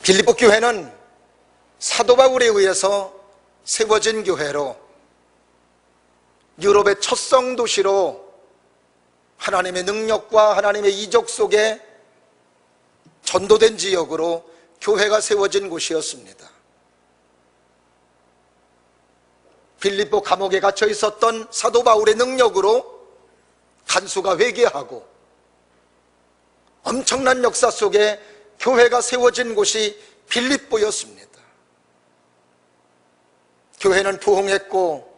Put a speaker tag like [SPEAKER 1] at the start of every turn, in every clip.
[SPEAKER 1] 빌립보 교회는 사도 바울에 의해서 세워진 교회로 유럽의 첫 성도시로 하나님의 능력과 하나님의 이적 속에 전도된 지역으로 교회가 세워진 곳이었습니다. 빌립보 감옥에 갇혀 있었던 사도 바울의 능력으로 간수가 회개하고 엄청난 역사 속에 교회가 세워진 곳이 빌립보였습니다. 교회는 부흥했고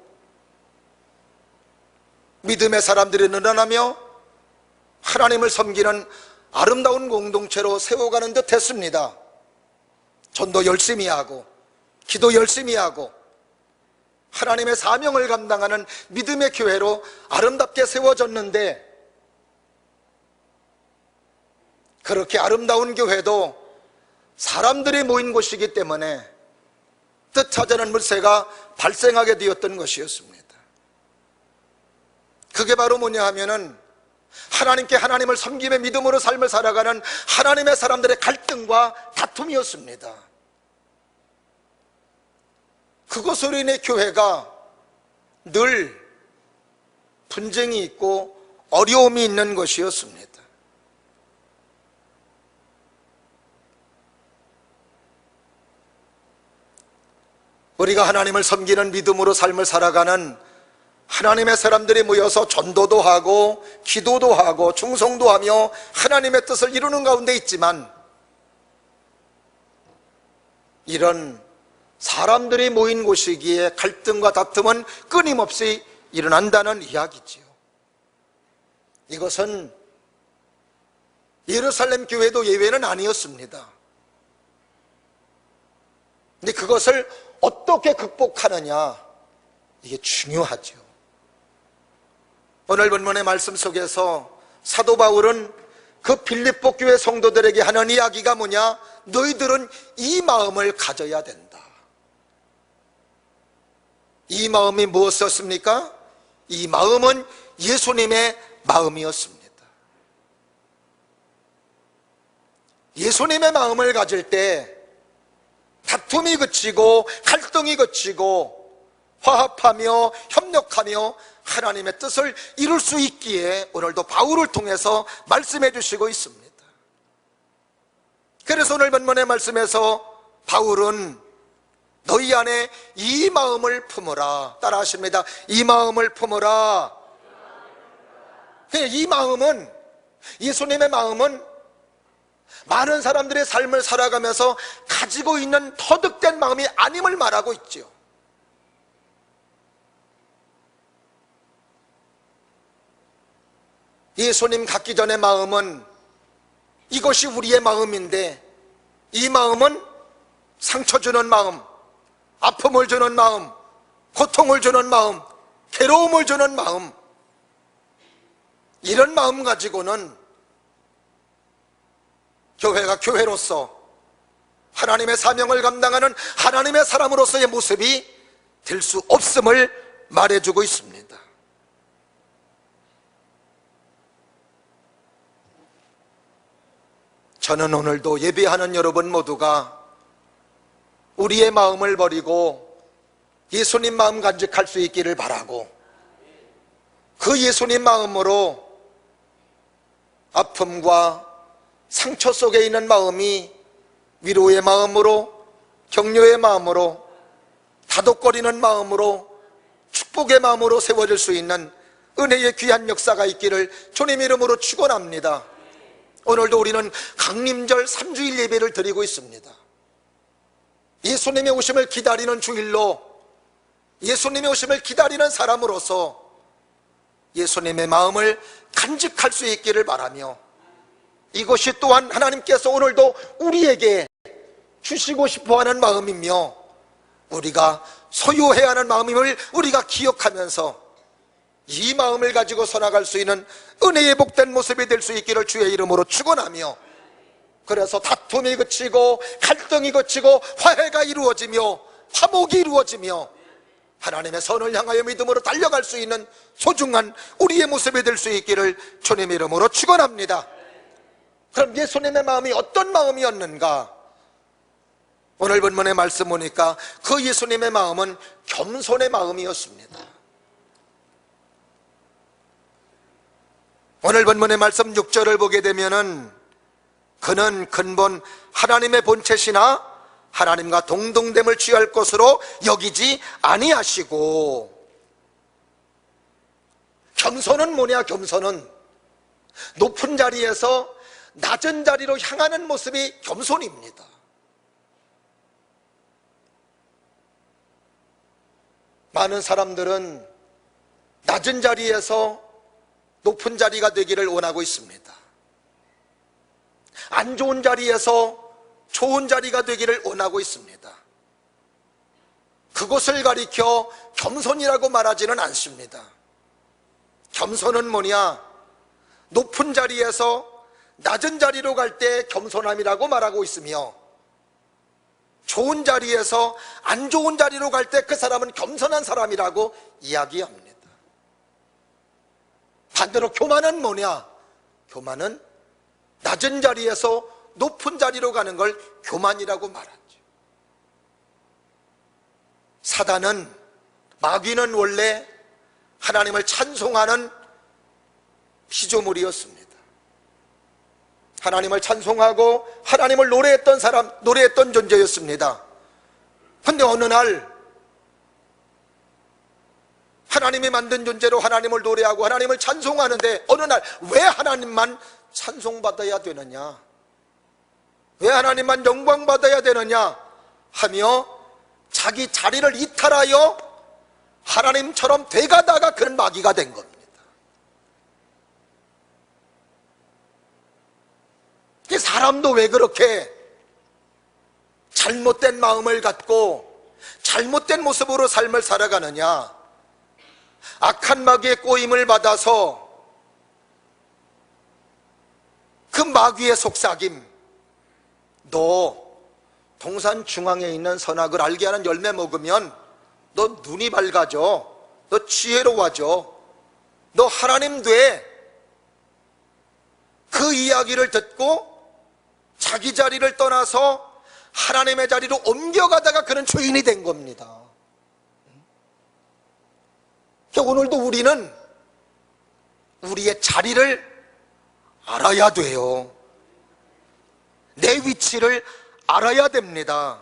[SPEAKER 1] 믿음의 사람들이 늘어나며 하나님을 섬기는 아름다운 공동체로 세워가는 듯 했습니다. 전도 열심히 하고 기도 열심히 하고 하나님의 사명을 감당하는 믿음의 교회로 아름답게 세워졌는데, 그렇게 아름다운 교회도 사람들이 모인 곳이기 때문에 뜻하지 않은 물세가 발생하게 되었던 것이었습니다. 그게 바로 뭐냐 하면은 하나님께 하나님을 섬김의 믿음으로 삶을 살아가는 하나님의 사람들의 갈등과 다툼이었습니다. 그것으로 인해 교회가 늘 분쟁이 있고 어려움이 있는 것이었습니다. 우리가 하나님을 섬기는 믿음으로 삶을 살아가는 하나님의 사람들이 모여서 전도도 하고 기도도 하고 충성도 하며 하나님의 뜻을 이루는 가운데 있지만, 이런 사람들이 모인 곳이기에 갈등과 다툼은 끊임없이 일어난다는 이야기지요. 이것은 예루살렘 교회도 예외는 아니었습니다. 근데 그것을 어떻게 극복하느냐, 이게 중요하죠. 오늘 본문의 말씀 속에서 사도 바울은 그 빌립보 교회 성도들에게 하는 이야기가 뭐냐? 너희들은 이 마음을 가져야 된다. 이 마음이 무엇이었습니까? 이 마음은 예수님의 마음이었습니다. 예수님의 마음을 가질 때 다툼이 그치고 갈등이 그치고 화합하며 협력하며 하나님의 뜻을 이룰 수 있기에 오늘도 바울을 통해서 말씀해 주시고 있습니다. 그래서 오늘 본문의 말씀에서 바울은 너희 안에 이 마음을 품으라, 따라 하십니다. 이 마음을 품으라. 이 마음은, 예수님의 마음은 많은 사람들의 삶을 살아가면서 가지고 있는 터득된 마음이 아님을 말하고 있죠. 예수님 갖기 전의 마음은 이것이 우리의 마음인데, 이 마음은 상처 주는 마음, 아픔을 주는 마음, 고통을 주는 마음, 괴로움을 주는 마음, 이런 마음 가지고는 교회가 교회로서 하나님의 사명을 감당하는 하나님의 사람으로서의 모습이 될 수 없음을 말해주고 있습니다. 저는 오늘도 예배하는 여러분 모두가 우리의 마음을 버리고 예수님 마음 간직할 수 있기를 바라고, 그 예수님 마음으로 아픔과 상처 속에 있는 마음이 위로의 마음으로, 격려의 마음으로, 다독거리는 마음으로, 축복의 마음으로 세워질 수 있는 은혜의 귀한 역사가 있기를 주님 이름으로 축원합니다. 오늘도 우리는 강림절 3주일 예배를 드리고 있습니다. 예수님의 오심을 기다리는 주일로, 예수님의 오심을 기다리는 사람으로서 예수님의 마음을 간직할 수 있기를 바라며, 이것이 또한 하나님께서 오늘도 우리에게 주시고 싶어하는 마음이며 우리가 소유해야 하는 마음임을 우리가 기억하면서 이 마음을 가지고 살아갈 수 있는 은혜의 복된 모습이 될 수 있기를 주의 이름으로 축원하며, 그래서 다툼이 그치고 갈등이 그치고 화해가 이루어지며 화목이 이루어지며 하나님의 선을 향하여 믿음으로 달려갈 수 있는 소중한 우리의 모습이 될 수 있기를 주님 이름으로 축원합니다. 그럼 예수님의 마음이 어떤 마음이었는가? 오늘 본문의 말씀 보니까 그 예수님의 마음은 겸손의 마음이었습니다. 오늘 본문의 말씀 6절을 보게 되면은 그는 근본 하나님의 본체시나 하나님과 동등됨을 취할 것으로 여기지 아니하시고. 겸손은 뭐냐? 겸손은 높은 자리에서 낮은 자리로 향하는 모습이 겸손입니다. 많은 사람들은 낮은 자리에서 높은 자리가 되기를 원하고 있습니다. 안 좋은 자리에서 좋은 자리가 되기를 원하고 있습니다. 그것을 가리켜 겸손이라고 말하지는 않습니다. 겸손은 뭐냐? 높은 자리에서 낮은 자리로 갈 때 겸손함이라고 말하고 있으며, 좋은 자리에서 안 좋은 자리로 갈 때 그 사람은 겸손한 사람이라고 이야기합니다. 반대로 교만은 뭐냐? 교만은 낮은 자리에서 높은 자리로 가는 걸 교만이라고 말하죠. 사단은, 마귀는 원래 하나님을 찬송하는 피조물이었습니다. 하나님을 찬송하고 하나님을 노래했던 사람, 노래했던 존재였습니다. 그런데 어느 날 하나님이 만든 존재로 하나님을 노래하고 하나님을 찬송하는데, 어느 날 왜 하나님만 찬송받아야 되느냐, 왜 하나님만 영광받아야 되느냐 하며 자기 자리를 이탈하여 하나님처럼 돼가다가 그런 마귀가 된 겁니다. 사람도 왜 그렇게 잘못된 마음을 갖고 잘못된 모습으로 삶을 살아가느냐? 악한 마귀의 꼬임을 받아서 그 마귀의 속삭임, 너 동산 중앙에 있는 선악을 알게 하는 열매 먹으면 너 눈이 밝아져, 너 지혜로워져, 너 하나님 돼. 그 이야기를 듣고 자기 자리를 떠나서 하나님의 자리로 옮겨가다가 그는 죄인이 된 겁니다. 오늘도 우리는 우리의 자리를 알아야 돼요. 내 위치를 알아야 됩니다.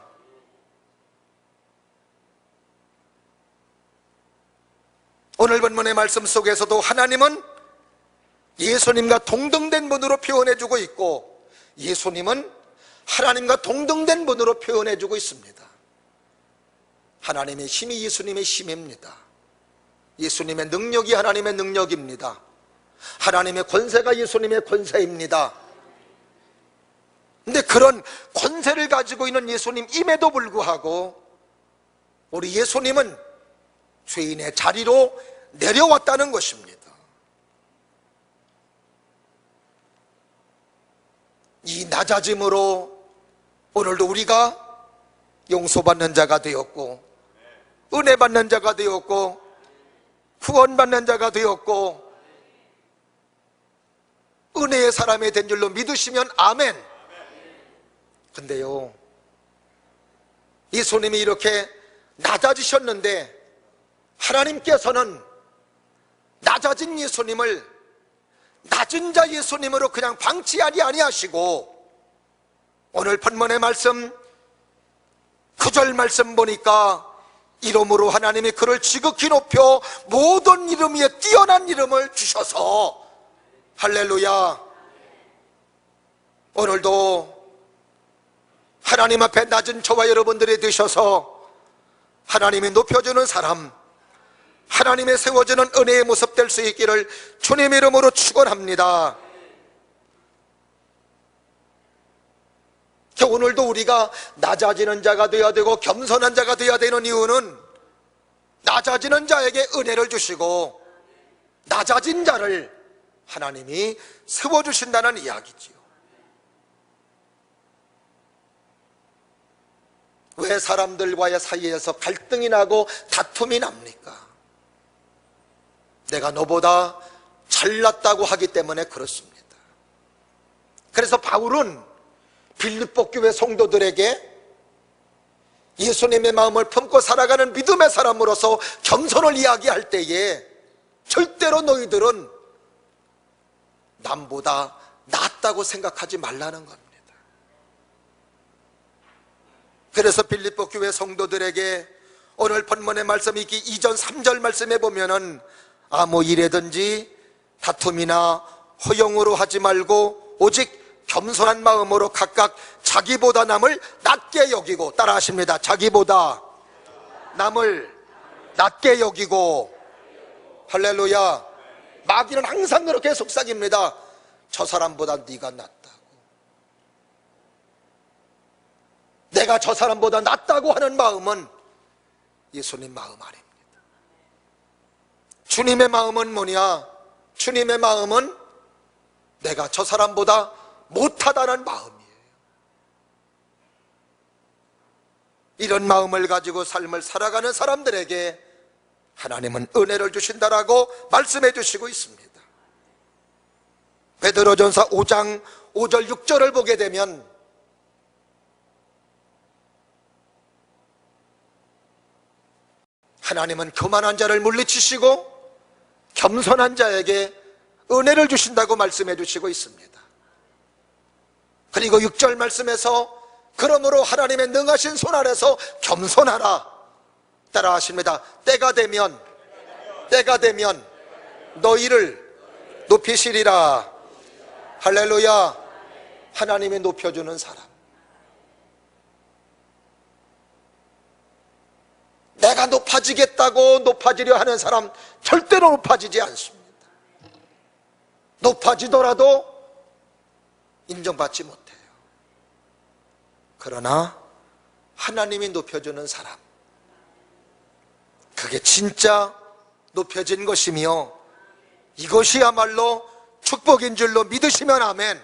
[SPEAKER 1] 오늘 본문의 말씀 속에서도 하나님은 예수님과 동등된 분으로 표현해주고 있고, 예수님은 하나님과 동등된 분으로 표현해주고 있습니다. 하나님의 힘이 예수님의 힘입니다. 예수님의 능력이 하나님의 능력입니다. 하나님의 권세가 예수님의 권세입니다. 근데 그런 권세를 가지고 있는 예수님임에도 불구하고 우리 예수님은 죄인의 자리로 내려왔다는 것입니다. 이 낮아짐으로 오늘도 우리가 용서받는 자가 되었고, 은혜 받는 자가 되었고, 구원받는 자가 되었고, 은혜의 사람이 된 줄로 믿으시면 아멘. 근데요, 예수님이 이렇게 낮아지셨는데 하나님께서는 낮아진 예수님을 낮은 자 예수님으로 그냥 방치하지 아니하시고, 오늘 본문의 말씀 9절 말씀 보니까 이름으로 하나님이 그를 지극히 높여 모든 이름 위에 뛰어난 이름을 주셔서, 할렐루야, 오늘도 하나님 앞에 낮은 저와 여러분들이 되셔서 하나님이 높여주는 사람, 하나님의 세워주는 은혜의 모습 될 수 있기를 주님의 이름으로 축원합니다. 오늘도 우리가 낮아지는 자가 되어야 되고 겸손한 자가 되어야 되는 이유는 낮아지는 자에게 은혜를 주시고 낮아진 자를 하나님이 세워주신다는 이야기지요. 왜 사람들과의 사이에서 갈등이 나고 다툼이 납니까? 내가 너보다 잘났다고 하기 때문에 그렇습니다. 그래서 바울은 빌립보 교회 성도들에게 예수님의 마음을 품고 살아가는 믿음의 사람으로서 겸손을 이야기할 때에 절대로 너희들은 남보다 낫다고 생각하지 말라는 겁니다. 그래서 빌립보 교회 성도들에게 오늘 본문의 말씀 이기 이전 3절 말씀에 보면은 아무 일에든지 다툼이나 허용으로 하지 말고 오직 겸손한 마음으로 각각 자기보다 남을 낮게 여기고, 따라 하십니다. 자기보다 남을 낮게 여기고. 할렐루야. 마귀는 항상 그렇게 속삭입니다. 저 사람보다 네가 낫다고, 내가 저 사람보다 낫다고 하는 마음은 예수님 마음 아닙니다. 주님의 마음은 뭐냐? 주님의 마음은 내가 저 사람보다 못하다는 마음이에요. 이런 마음을 가지고 삶을 살아가는 사람들에게 하나님은 은혜를 주신다라고 말씀해 주시고 있습니다. 베드로전서 5장 5절 6절을 보게 되면 하나님은 교만한 자를 물리치시고 겸손한 자에게 은혜를 주신다고 말씀해 주시고 있습니다. 그리고 6절 말씀에서 그러므로 하나님의 능하신 손 아래서 겸손하라, 따라 하십니다. 때가 되면 너희를 높이시리라. 할렐루야. 하나님이 높여주는 사람, 내가 높아지겠다고 높아지려 하는 사람 절대로 높아지지 않습니다. 높아지더라도 인정받지 못해요. 그러나 하나님이 높여주는 사람, 그게 진짜 높여진 것이며 이것이야말로 축복인 줄로 믿으시면 아멘.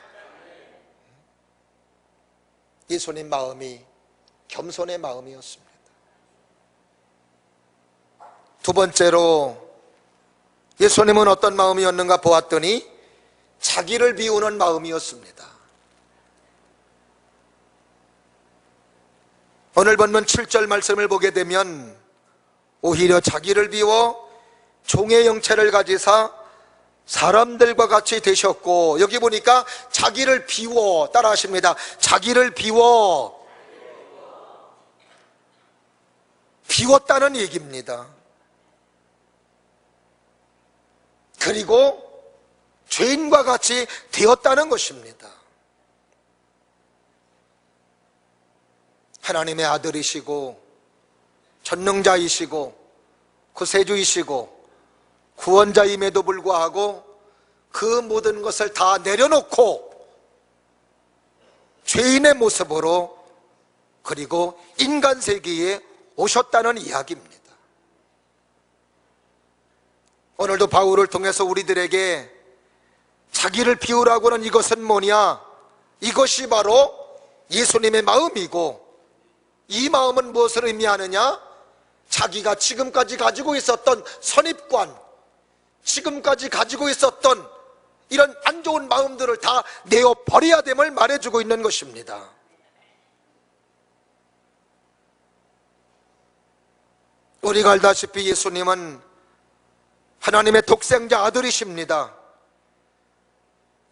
[SPEAKER 1] 예수님 마음이 겸손의 마음이었습니다. 두 번째로 예수님은 어떤 마음이었는가 보았더니 자기를 비우는 마음이었습니다. 오늘 본문 7절 말씀을 보게 되면 오히려 자기를 비워 종의 형체를 가지사 사람들과 같이 되셨고, 여기 보니까 자기를 비워, 따라 하십니다. 자기를 비웠다는 얘기입니다. 그리고 죄인과 같이 되었다는 것입니다. 하나님의 아들이시고 전능자이시고 구세주이시고 구원자임에도 불구하고 그 모든 것을 다 내려놓고 죄인의 모습으로 그리고 인간 세계에 오셨다는 이야기입니다. 오늘도 바울을 통해서 우리들에게 자기를 비우라고 하는 이것은 뭐냐? 이것이 바로 예수님의 마음이고, 이 마음은 무엇을 의미하느냐? 자기가 지금까지 가지고 있었던 선입관, 지금까지 가지고 있었던 이런 안 좋은 마음들을 다 내어버려야 됨을 말해주고 있는 것입니다. 우리가 알다시피 예수님은 하나님의 독생자 아들이십니다.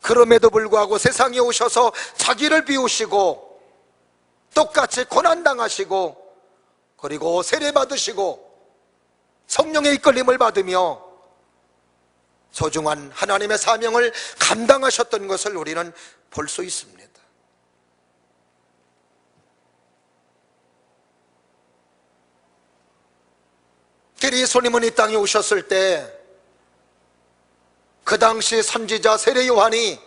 [SPEAKER 1] 그럼에도 불구하고 세상에 오셔서 자기를 비우시고 똑같이 고난당하시고 그리고 세례받으시고 성령의 이끌림을 받으며 소중한 하나님의 사명을 감당하셨던 것을 우리는 볼 수 있습니다. 예수님은 이 땅에 오셨을 때 그 당시 선지자 세례 요한이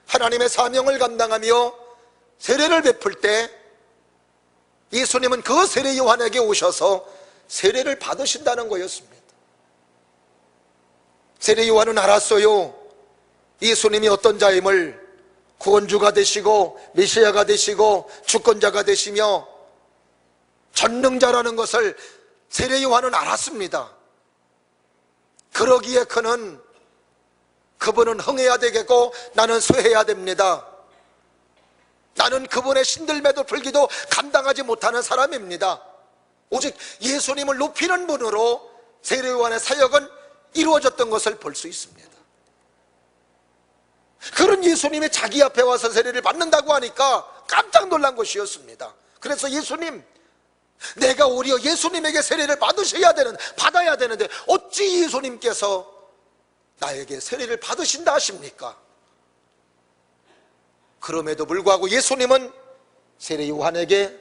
[SPEAKER 1] 하나님의 사명을 감당하며 세례를 베풀 때 예수님은 그 세례 요한에게 오셔서 세례를 받으신다는 거였습니다. 세례 요한은 알았어요. 예수님이 어떤 자임을, 구원주가 되시고 메시아가 되시고 주권자가 되시며 전능자라는 것을 세례 요한은 알았습니다. 그러기에 그분은 흥해야 되겠고 나는 쇠해야 됩니다. 나는 그분의 신들매도 풀기도 감당하지 못하는 사람입니다. 오직 예수님을 높이는 분으로 세례요한의 사역은 이루어졌던 것을 볼 수 있습니다. 그런 예수님이 자기 앞에 와서 세례를 받는다고 하니까 깜짝 놀란 것이었습니다. 그래서 예수님, 내가 오히려 예수님에게 세례를 받아야 되는데 어찌 예수님께서 나에게 세례를 받으신다 하십니까? 그럼에도 불구하고 예수님은 세례 요한에게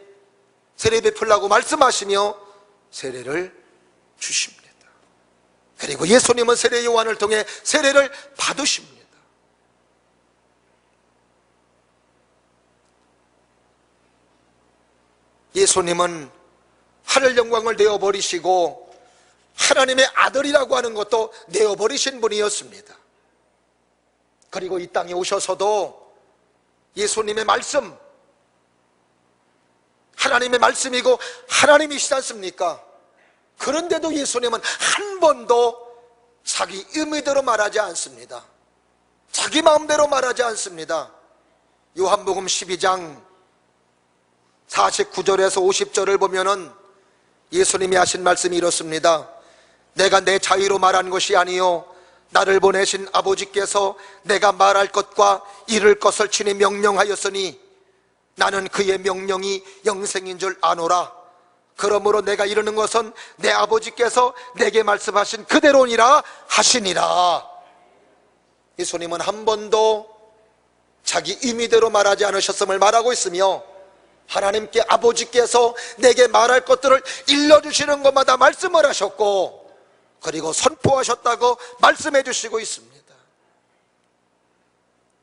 [SPEAKER 1] 세례 베풀라고 말씀하시며 세례를 주십니다. 그리고 예수님은 세례 요한을 통해 세례를 받으십니다. 예수님은 하늘 영광을 내어버리시고 하나님의 아들이라고 하는 것도 내어버리신 분이었습니다. 그리고 이 땅에 오셔서도 예수님의 말씀, 하나님의 말씀이고 하나님이시지 않습니까? 그런데도 예수님은 한 번도 자기 의미대로 말하지 않습니다. 자기 마음대로 말하지 않습니다. 요한복음 12장 49절에서 50절을 보면은 예수님이 하신 말씀이 이렇습니다. 내가 내 자유로 말한 것이 아니요 나를 보내신 아버지께서 내가 말할 것과 이룰 것을 친히 명령하였으니 나는 그의 명령이 영생인 줄 아노라. 그러므로 내가 이르는 것은 내 아버지께서 내게 말씀하신 그대로니라 하시니라. 예수님은 한 번도 자기 의미대로 말하지 않으셨음을 말하고 있으며 하나님께 아버지께서 내게 말할 것들을 일러주시는 것마다 말씀을 하셨고 그리고 선포하셨다고 말씀해 주시고 있습니다.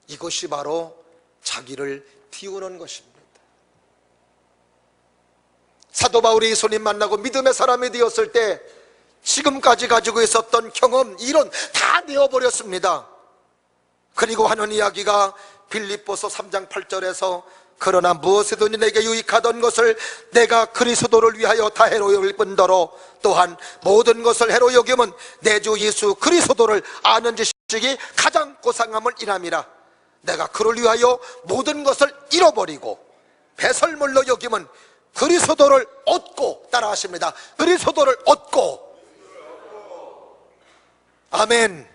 [SPEAKER 1] 이것이 바로 자기를 띄우는 것입니다. 사도 바울이 예수님 만나고 믿음의 사람이 되었을 때 지금까지 가지고 있었던 경험, 이론 다 내어버렸습니다. 그리고 하는 이야기가 빌립보서 3장 8절에서 그러나 무엇이든지 내게 유익하던 것을 내가 그리스도를 위하여 다 해로 여길 뿐더러 또한 모든 것을 해로 여기면 내 주 예수 그리스도를 아는 지식이 가장 고상함을 인함이라. 내가 그를 위하여 모든 것을 잃어버리고 배설물로 여기면 그리스도를 얻고, 따라하십니다. 그리스도를 얻고. 아멘.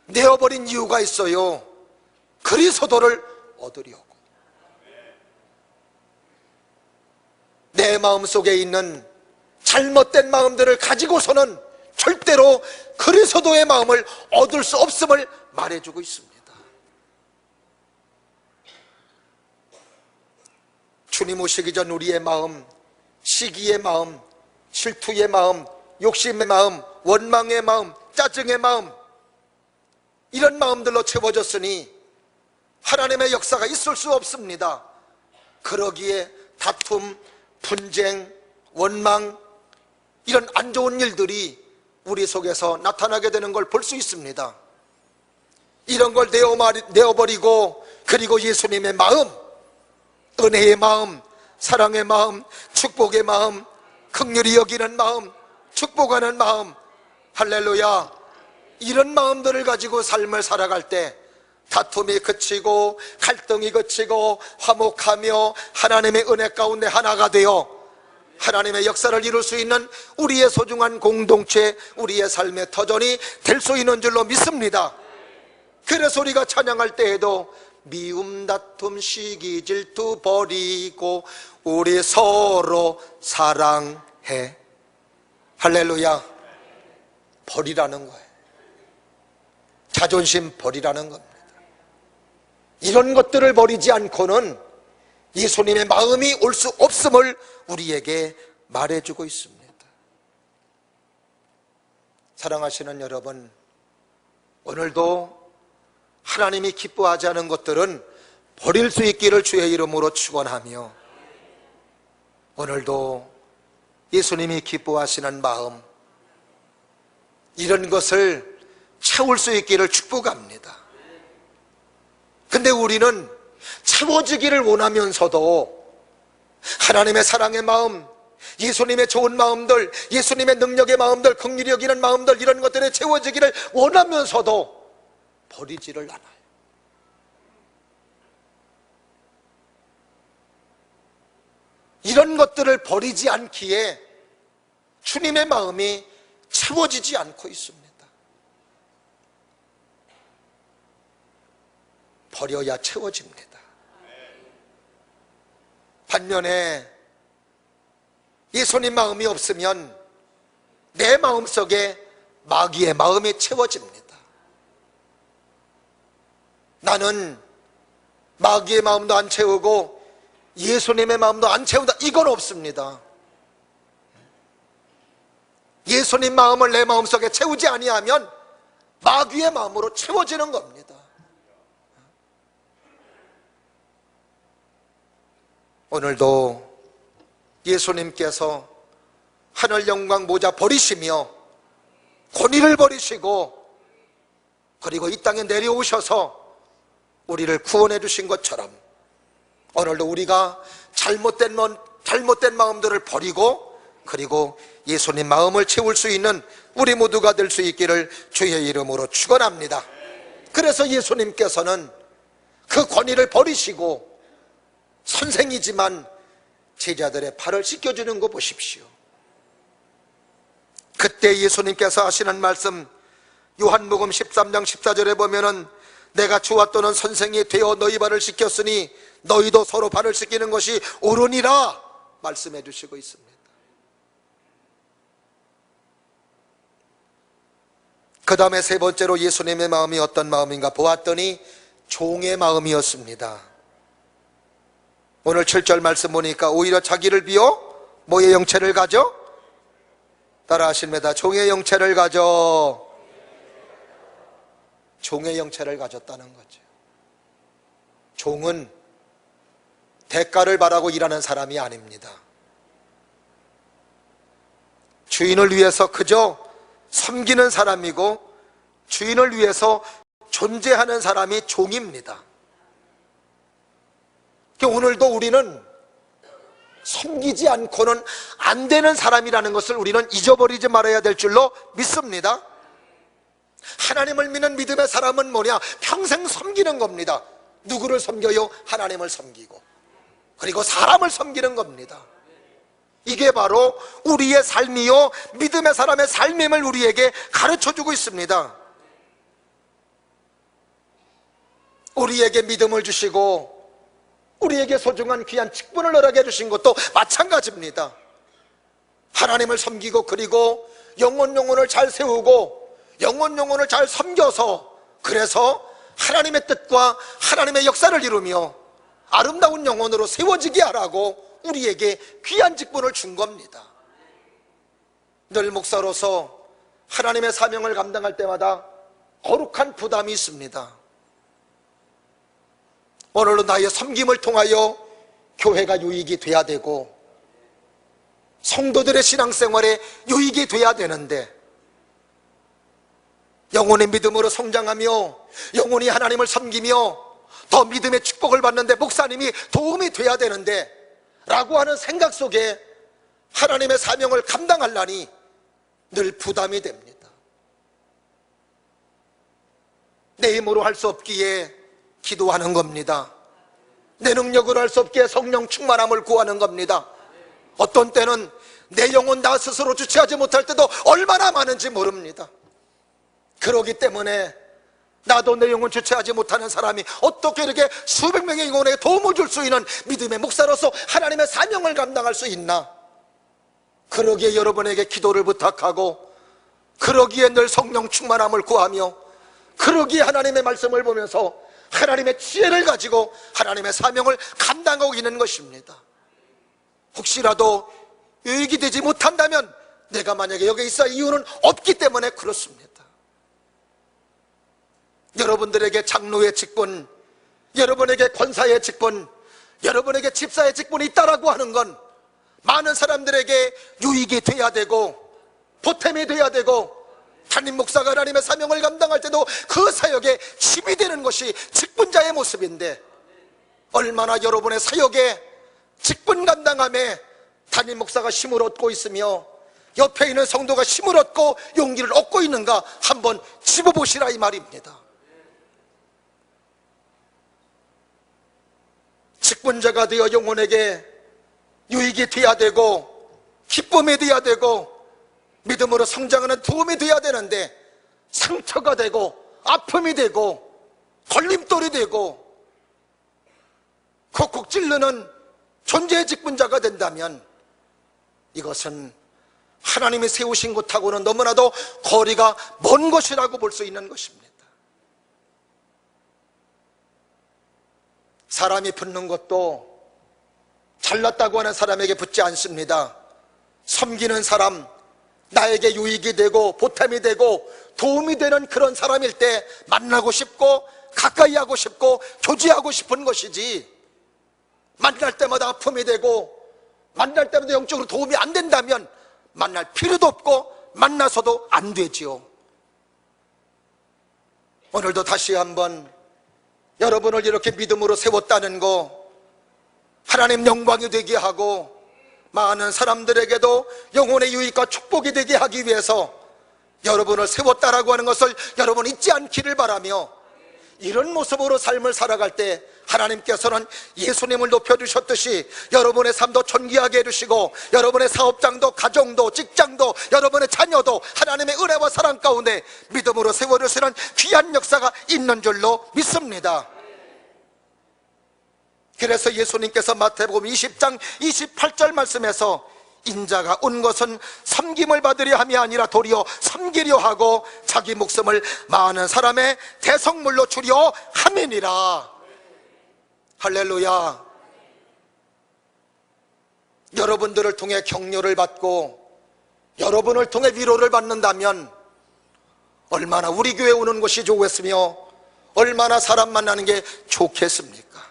[SPEAKER 1] 내어버린 이유가 있어요. 그리스도를 얻으려고. 내 마음속에 있는 잘못된 마음들을 가지고서는 절대로 그리스도의 마음을 얻을 수 없음을 말해주고 있습니다. 주님 오시기 전 우리의 마음, 시기의 마음, 질투의 마음, 욕심의 마음, 원망의 마음, 짜증의 마음, 이런 마음들로 채워졌으니 하나님의 역사가 있을 수 없습니다. 그러기에 다툼, 분쟁, 원망, 이런 안 좋은 일들이 우리 속에서 나타나게 되는 걸 볼 수 있습니다. 이런 걸 내어버리고 그리고 예수님의 마음, 은혜의 마음, 사랑의 마음, 축복의 마음, 긍휼히 여기는 마음, 축복하는 마음, 할렐루야, 이런 마음들을 가지고 삶을 살아갈 때 다툼이 그치고 갈등이 그치고 화목하며 하나님의 은혜 가운데 하나가 되어 하나님의 역사를 이룰 수 있는 우리의 소중한 공동체, 우리의 삶의 터전이 될 수 있는 줄로 믿습니다. 그래서 우리가 찬양할 때에도 미움, 다툼, 시기, 질투 버리고 우리 서로 사랑해. 할렐루야. 버리라는 거예요. 자존심 버리라는 겁니다. 이런 것들을 버리지 않고는 예수님의 마음이 올 수 없음을 우리에게 말해주고 있습니다. 사랑하시는 여러분, 오늘도 하나님이 기뻐하지 않은 것들은 버릴 수 있기를 주의 이름으로 축원하며, 오늘도 예수님이 기뻐하시는 마음, 이런 것을 채울 수 있기를 축복합니다. 근데 우리는 채워지기를 원하면서도 하나님의 사랑의 마음, 예수님의 좋은 마음들, 예수님의 능력의 마음들, 긍휼히 여기는 마음들, 이런 것들에 채워지기를 원하면서도 버리지를 않아요. 이런 것들을 버리지 않기에 주님의 마음이 채워지지 않고 있습니다. 버려야 채워집니다. 반면에 예수님 마음이 없으면 내 마음속에 마귀의 마음이 채워집니다. 나는 마귀의 마음도 안 채우고 예수님의 마음도 안 채운다, 이건 없습니다. 예수님 마음을 내 마음속에 채우지 아니하면 마귀의 마음으로 채워지는 겁니다. 오늘도 예수님께서 하늘 영광 모자 버리시며 권위를 버리시고 그리고 이 땅에 내려오셔서 우리를 구원해 주신 것처럼 오늘도 우리가 잘못된 마음들을 버리고 그리고 예수님 마음을 채울 수 있는 우리 모두가 될 수 있기를 주의 이름으로 축원합니다. 그래서 예수님께서는 그 권위를 버리시고 선생이지만 제자들의 발을 씻겨주는 거 보십시오. 그때 예수님께서 하시는 말씀, 요한복음 13장 14절에 보면은 내가 주와 또는 선생이 되어 너희 발을 씻겼으니 너희도 서로 발을 씻기는 것이 옳으니라 말씀해 주시고 있습니다. 그 다음에 세 번째로 예수님의 마음이 어떤 마음인가 보았더니 종의 마음이었습니다. 오늘 7절 말씀 보니까 오히려 자기를 비워 뭐의 형체를 가져? 따라 하십니다. 종의 형체를 가져. 종의 형체를 가졌다는 거죠. 종은 대가를 바라고 일하는 사람이 아닙니다. 주인을 위해서 그저 섬기는 사람이고 주인을 위해서 존재하는 사람이 종입니다. 오늘도 우리는 섬기지 않고는 안 되는 사람이라는 것을 우리는 잊어버리지 말아야 될 줄로 믿습니다. 하나님을 믿는 믿음의 사람은 뭐냐? 평생 섬기는 겁니다. 누구를 섬겨요? 하나님을 섬기고 그리고 사람을 섬기는 겁니다. 이게 바로 우리의 삶이요 믿음의 사람의 삶임을 우리에게 가르쳐주고 있습니다. 우리에게 믿음을 주시고 우리에게 소중한 귀한 직분을 허락해 주신 것도 마찬가지입니다. 하나님을 섬기고 그리고 영혼을 잘 세우고 영혼을 잘 섬겨서 그래서 하나님의 뜻과 하나님의 역사를 이루며 아름다운 영혼으로 세워지게 하라고 우리에게 귀한 직분을 준 겁니다. 늘 목사로서 하나님의 사명을 감당할 때마다 거룩한 부담이 있습니다. 오늘도 나의 섬김을 통하여 교회가 유익이 돼야 되고 성도들의 신앙생활에 유익이 돼야 되는데 영혼의 믿음으로 성장하며 영혼이 하나님을 섬기며 더 믿음의 축복을 받는데 목사님이 도움이 돼야 되는데 라고 하는 생각 속에 하나님의 사명을 감당하려니 늘 부담이 됩니다. 내 힘으로 할 수 없기에 기도하는 겁니다. 내 능력으로 할 수 없기에 성령 충만함을 구하는 겁니다. 어떤 때는 내 영혼 나 스스로 주체하지 못할 때도 얼마나 많은지 모릅니다. 그러기 때문에 나도 내 영혼 주체하지 못하는 사람이 어떻게 이렇게 수백 명의 영혼에게 도움을 줄 수 있는 믿음의 목사로서 하나님의 사명을 감당할 수 있나? 그러기에 여러분에게 기도를 부탁하고 그러기에 늘 성령 충만함을 구하며 그러기에 하나님의 말씀을 보면서 하나님의 지혜를 가지고 하나님의 사명을 감당하고 있는 것입니다. 혹시라도 유익이 되지 못한다면 내가 만약에 여기 있어야 이유는 없기 때문에 그렇습니다. 여러분들에게 장로의 직분, 여러분에게 권사의 직분, 여러분에게 집사의 직분이 있다라고 하는 건 많은 사람들에게 유익이 돼야 되고 보탬이 돼야 되고 담임 목사가 하나님의 사명을 감당할 때도 그 사역에 힘이 되는 것이 직분자의 모습인데 얼마나 여러분의 사역에 직분 감당함에 담임 목사가 힘을 얻고 있으며 옆에 있는 성도가 힘을 얻고 용기를 얻고 있는가 한번 짚어보시라 이 말입니다. 직분자가 되어 영혼에게 유익이 돼야 되고 기쁨이 돼야 되고 믿음으로 성장하는 도움이 돼야 되는데 상처가 되고 아픔이 되고 걸림돌이 되고 콕콕 찌르는 존재의 직분자가 된다면 이것은 하나님이 세우신 것하고는 너무나도 거리가 먼 것이라고 볼 수 있는 것입니다. 사람이 붙는 것도 잘났다고 하는 사람에게 붙지 않습니다. 섬기는 사람, 나에게 유익이 되고 보탬이 되고 도움이 되는 그런 사람일 때 만나고 싶고 가까이 하고 싶고 교제하고 싶은 것이지, 만날 때마다 아픔이 되고 만날 때마다 영적으로 도움이 안 된다면 만날 필요도 없고 만나서도 안 되지요. 오늘도 다시 한번 여러분을 이렇게 믿음으로 세웠다는 거, 하나님 영광이 되게 하고 많은 사람들에게도 영혼의 유익과 축복이 되게 하기 위해서 여러분을 세웠다라고 하는 것을 여러분 잊지 않기를 바라며, 이런 모습으로 삶을 살아갈 때 하나님께서는 예수님을 높여주셨듯이 여러분의 삶도 존귀하게 해주시고 여러분의 사업장도 가정도 직장도 여러분의 자녀도 하나님의 은혜와 사랑 가운데 믿음으로 세워주시는 귀한 역사가 있는 줄로 믿습니다. 그래서 예수님께서 마태복음 20장 28절 말씀에서 인자가 온 것은 섬김을 받으려 함이 아니라 도리어 섬기려 하고 자기 목숨을 많은 사람의 대성물로 주려 함이니라. 할렐루야. 여러분들을 통해 격려를 받고 여러분을 통해 위로를 받는다면 얼마나 우리 교회에 오는 것이 좋겠으며 얼마나 사람 만나는 게 좋겠습니까?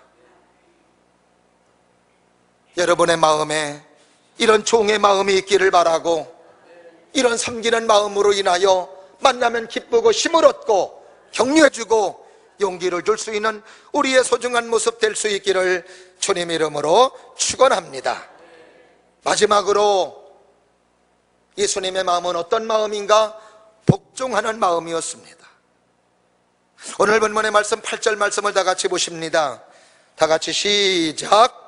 [SPEAKER 1] 여러분의 마음에 이런 종의 마음이 있기를 바라고, 이런 섬기는 마음으로 인하여 만나면 기쁘고 힘을 얻고 격려해주고 용기를 줄 수 있는 우리의 소중한 모습 될 수 있기를 주님 이름으로 축원합니다. 마지막으로 예수님의 마음은 어떤 마음인가? 복종하는 마음이었습니다. 오늘 본문의 말씀 8절 말씀을 다 같이 보십니다. 다 같이 시작.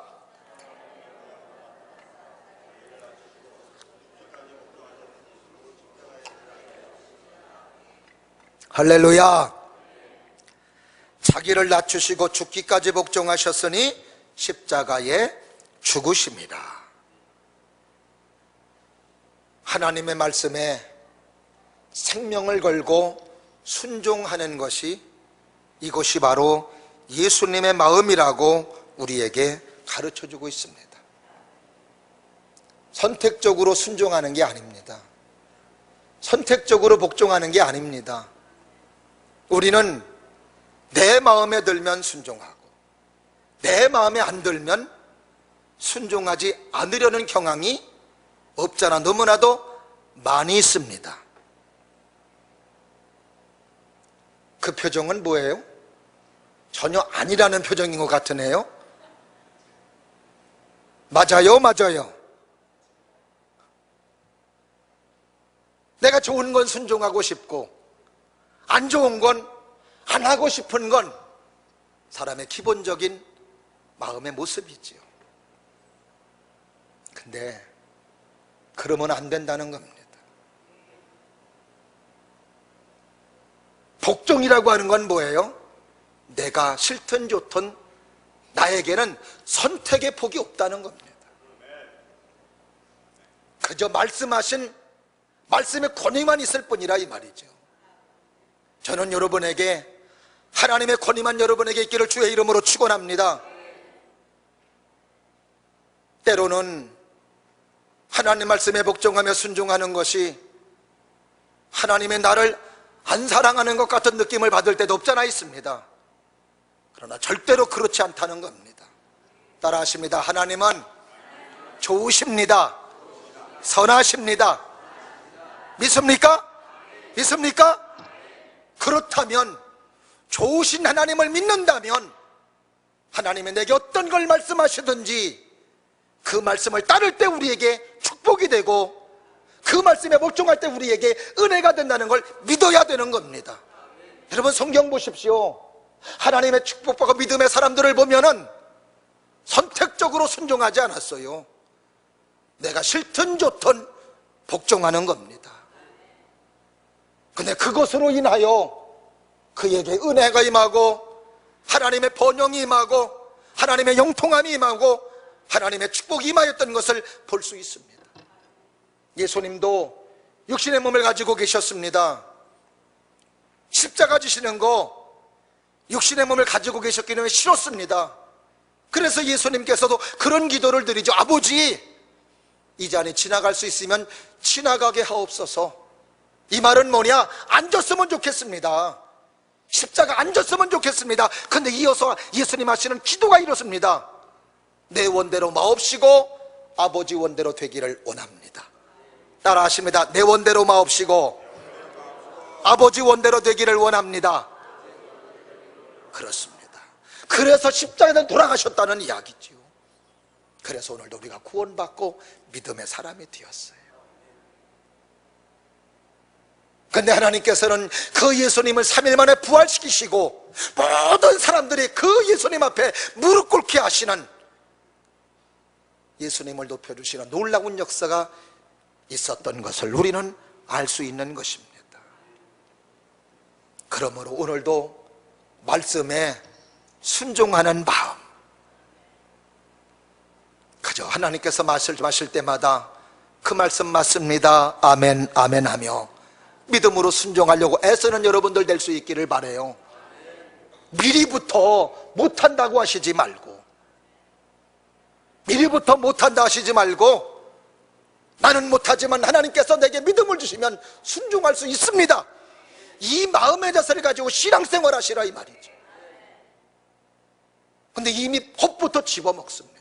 [SPEAKER 1] 할렐루야. 자기를 낮추시고 죽기까지 복종하셨으니 십자가에 죽으십니다. 하나님의 말씀에 생명을 걸고 순종하는 것이, 이것이 바로 예수님의 마음이라고 우리에게 가르쳐주고 있습니다. 선택적으로 순종하는 게 아닙니다. 선택적으로 복종하는 게 아닙니다. 우리는 내 마음에 들면 순종하고 내 마음에 안 들면 순종하지 않으려는 경향이 없잖아. 너무나도 많이 있습니다. 그 표정은 뭐예요? 전혀 아니라는 표정인 것 같으네요. 맞아요, 맞아요. 내가 좋은 건 순종하고 싶고 안 좋은 건 안 하고 싶은 건 사람의 기본적인 마음의 모습이지요. 근데 그러면 안 된다는 겁니다. 복종이라고 하는 건 뭐예요? 내가 싫든 좋든 나에게는 선택의 폭이 없다는 겁니다. 그저 말씀하신 말씀의 권위만 있을 뿐이라 이 말이죠. 저는 여러분에게 하나님의 권위만 여러분에게 있기를 주의 이름으로 축원합니다. 때로는 하나님 말씀에 복종하며 순종하는 것이 하나님의 나를 안 사랑하는 것 같은 느낌을 받을 때도 없잖아 있습니다. 그러나 절대로 그렇지 않다는 겁니다. 따라하십니다. 하나님은 좋으십니다. 선하십니다. 믿습니까? 믿습니까? 그렇다면 좋으신 하나님을 믿는다면 하나님이 내게 어떤 걸 말씀하시든지 그 말씀을 따를 때 우리에게 축복이 되고 그 말씀에 복종할 때 우리에게 은혜가 된다는 걸 믿어야 되는 겁니다. 여러분 성경 보십시오. 하나님의 축복받고 믿음의 사람들을 보면은 선택적으로 순종하지 않았어요. 내가 싫든 좋든 복종하는 겁니다. 근데 그것으로 인하여 그에게 은혜가 임하고 하나님의 번영이 임하고 하나님의 영통함이 임하고 하나님의 축복이 임하였던 것을 볼 수 있습니다. 예수님도 육신의 몸을 가지고 계셨습니다. 십자가 지시는 거 육신의 몸을 가지고 계셨기는 싫었습니다. 그래서 예수님께서도 그런 기도를 드리죠. 아버지, 이 잔이 지나갈 수 있으면 지나가게 하옵소서. 이 말은 뭐냐? 안 졌으면 좋겠습니다. 십자가 안 졌으면 좋겠습니다. 근데 이어서 예수님 하시는 기도가 이렇습니다. 내 원대로 마옵시고 아버지 원대로 되기를 원합니다. 따라 하십니다. 내 원대로 마옵시고 아버지 원대로 되기를 원합니다. 그렇습니다. 그래서 십자가에 돌아가셨다는 이야기지요. 그래서 오늘도 우리가 구원받고 믿음의 사람이 되었어요. 근데 하나님께서는 그 예수님을 3일 만에 부활시키시고 모든 사람들이 그 예수님 앞에 무릎 꿇게 하시는, 예수님을 높여주시는 놀라운 역사가 있었던 것을 우리는 알 수 있는 것입니다. 그러므로 오늘도 말씀에 순종하는 마음, 그저 하나님께서 마실 때마다 그 말씀 맞습니다, 아멘 아멘 하며 믿음으로 순종하려고 애쓰는 여러분들 될 수 있기를 바라요. 미리부터 못한다고 하시지 말고, 미리부터 못한다 하시지 말고, 나는 못하지만 하나님께서 내게 믿음을 주시면 순종할 수 있습니다, 이 마음의 자세를 가지고 신앙생활 하시라 이 말이죠. 근데 이미 법부터 집어먹습니다.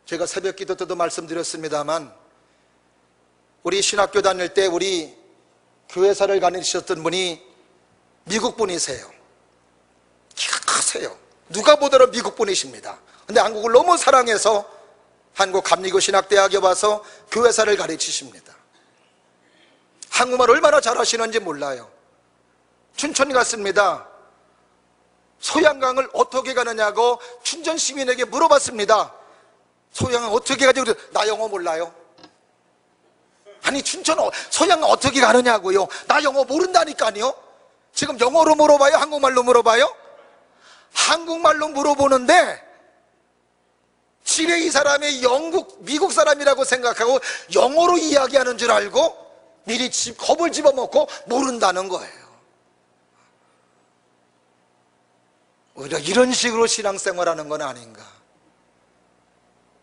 [SPEAKER 1] 제가 새벽 기도 때도 말씀드렸습니다만, 우리 신학교 다닐 때 우리 교회사를 가르치셨던 분이 미국 분이세요. 키가 크세요. 누가 보더라도 미국 분이십니다. 근데 한국을 너무 사랑해서 한국 감리교신학대학에 와서 교회사를 가르치십니다. 한국말 얼마나 잘하시는지 몰라요. 춘천 갔습니다. 소양강을 어떻게 가느냐고 춘천 시민에게 물어봤습니다. 소양강 어떻게 가냐고. 나 영어 몰라요. 아니 춘천 소양강 어떻게 가느냐고요. 나 영어 모른다니까요. 지금 영어로 물어봐요, 한국말로 물어봐요? 한국말로 물어보는데 지레 이 사람이 미국 사람이라고 생각하고 영어로 이야기하는 줄 알고 미리 겁을 집어먹고 모른다는 거예요. 오히려 이런 식으로 신앙생활하는 건 아닌가.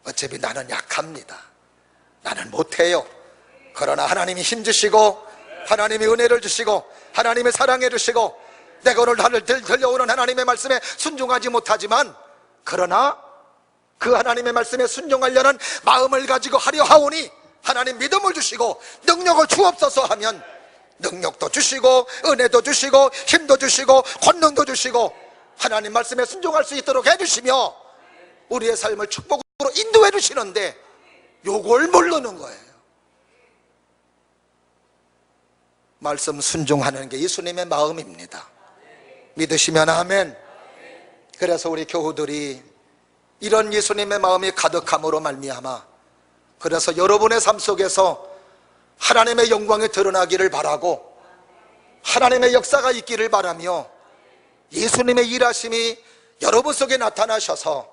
[SPEAKER 1] 어차피 나는 약합니다. 나는 못해요. 그러나 하나님이 힘주시고 하나님이 은혜를 주시고 하나님의 사랑해 주시고 내가 오늘 나를 들려오는 하나님의 말씀에 순종하지 못하지만, 그러나 그 하나님의 말씀에 순종하려는 마음을 가지고 하려 하오니 하나님 믿음을 주시고 능력을 주옵소서 하면 능력도 주시고 은혜도 주시고 힘도 주시고 권능도 주시고 하나님 말씀에 순종할 수 있도록 해주시며 우리의 삶을 축복으로 인도해 주시는데 요걸 모르는 거예요. 말씀 순종하는 게 예수님의 마음입니다. 믿으시면 아멘. 그래서 우리 교우들이 이런 예수님의 마음이 가득함으로 말미암아, 그래서 여러분의 삶 속에서 하나님의 영광이 드러나기를 바라고 하나님의 역사가 있기를 바라며 예수님의 일하심이 여러분 속에 나타나셔서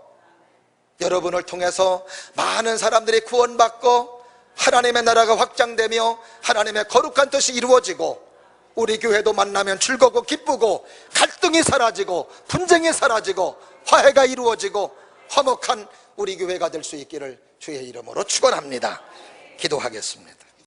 [SPEAKER 1] 여러분을 통해서 많은 사람들이 구원받고 하나님의 나라가 확장되며 하나님의 거룩한 뜻이 이루어지고 우리 교회도 만나면 즐겁고 기쁘고 갈등이 사라지고 분쟁이 사라지고 화해가 이루어지고 화목한 우리 교회가 될 수 있기를 주의 이름으로 축원합니다. 기도하겠습니다.